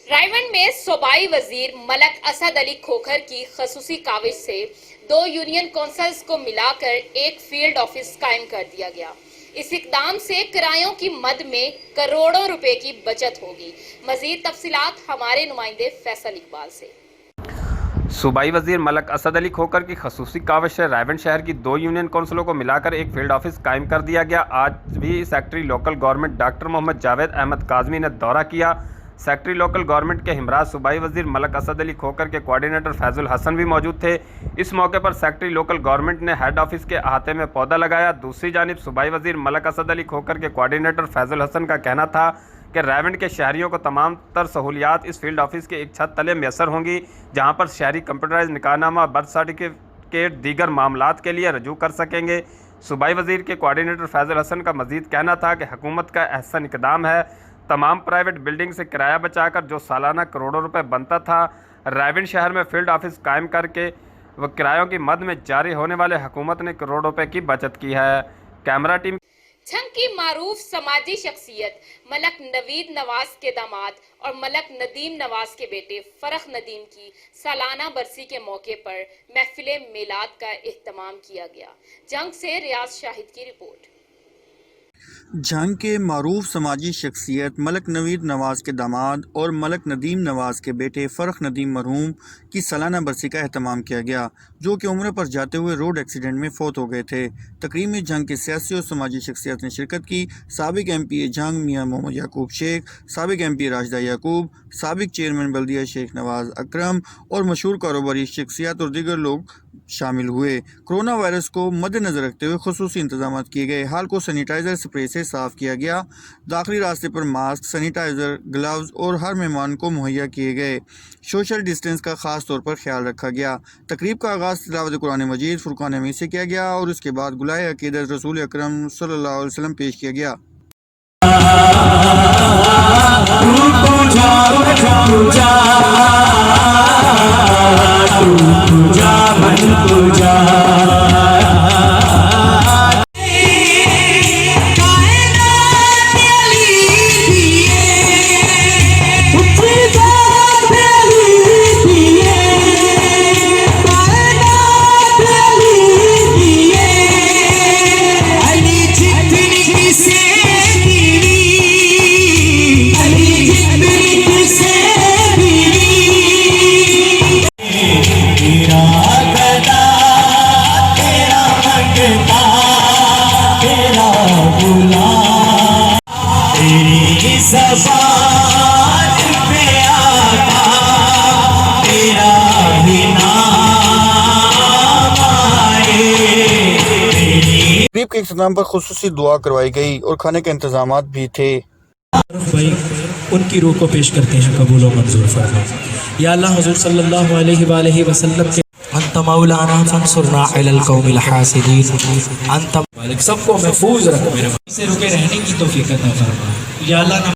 रायवन में सूबाई वजीर मलक असद अली खोखर की खसूसी काविश से 2 यूनियन कौंसल्स को मिलाकर एक फील्ड ऑफिस कायम कर दिया गया। इस इकदाम से किरायों की मद में करोड़ों रुपए की बचत होगी। मजीद तफसीलात हमारे नुमाइंदे फैसल इकबाल से। सूबाई वजीर मलक असद अली खोखर की खसूसी काविश से रायवन शहर की 2 यूनियन कौंसिलों को मिलाकर एक फील्ड ऑफिस कायम कर दिया गया। आज भी secretary local government doctor Mohammad Javed Ahmed Kazmi ने दौरा किया। सेक्रेटरी लोकल गवर्नमेंट के हमराज सूबाई वजीर मलक असद अली खोखर के कोऑर्डिनेटर फैजुल हसन भी मौजूद थे। इस मौके पर सेक्रेटरी लोकल गवर्नमेंट ने हेड ऑफिस के अहाते में पौधा लगाया। दूसरी जानिब सूबाई वजीर मलक असद अली खोखर के कोऑर्डिनेटर फैजुल हसन का कहना था कि रायवन के शहरियों को तमाम तर सहूलियात इस फील्ड ऑफिस के एक छत तले मैसर होंगी, जहां पर शहरी कंप्यूटराइज निकाहनामा, बर्थ सर्टिफिकेट, दीगर मामलात के लिए रजू कर सकेंगे। सूबाई वजीर के कोऑर्डिनेटर फैजुल हसन का मजीद कहना था कि हुकूमत का अहसन इकदाम है। तमाम प्राइवेट बिल्डिंग से किराया बचाकर जो सालाना करोड़ों रुपए बनता था, रायवन शहर में फील्ड ऑफिस कायम करके व किरायों की मद में जारी होने वाले हुकूमत ने करोड़ों रुपए की बचत की है। कैमरा टीम झंग की मारूफ समाजी शख्सियत मलक नवीद नवाज के दामाद और मलक नदीम नवाज के बेटे फरख नदीम की सालाना बरसी के मौके पर महफिल मिलाद का एहतमाम किया गया। झंग से रियाज शाहिद की रिपोर्ट। झंग के मारूफ समाजी शख्सियत मलक नवीद नवाज के दामाद और मलक नदीम नवाज के बेटे फ़रख नदीम मरहूम की सालाना बरसी का एहतमाम किया गया, जो कि उम्र पर जाते हुए रोड एक्सीडेंट में फौत हो गए थे। तकरीब में झंग के सियासी और समाजी शख्सियत ने शिरकत की। साबिक MP झंग मियाँ मोहम्मद याकूब शेख, साबिक MP राशिदा याकूब, साबिक चेयरमैन बल्दिया शेख नवाज अकरम और मशहूर कारोबारी शख्सियत और दीगर लोग शामिल हुए। कोरोना वायरस को मद्देनजर रखते हुए खुसूसी इंतजाम किए गए। हाल को सैनिटाइजर स्प्रे से साफ किया गया। दाखिली रास्ते पर मास्क, सैनिटाइजर, ग्लव्स और हर मेहमान को मुहैया किए गए। सोशल डिस्टेंस का खास तौर पर ख्याल रखा गया। तकरीब का आगाज़ तिलावत कुरान मजीद फुरकान हमीद से किया गया और उसके बाद गुलाए अकीदत रसूल अकरम सल्लल्लाहु अलैहि वसल्लम पेश किया गया। तकरीब के इख्तिताम पर खुसूसी दुआ करवाई गई और खाने के इंतजाम भी थे। भाई उनकी रूह को पेश करते हैं, कबूल व मंजूर फरमा। या अल्लाह हुज़ूर सल्लल्लाहु अलैहि वसल्लम के अंत मौलाना फंसुरना अलल कौमिल हासिदीन। अंत सबको महफूज रख, मेरे से रुके रहने की तौफीक अता फरमा। या अल्लाह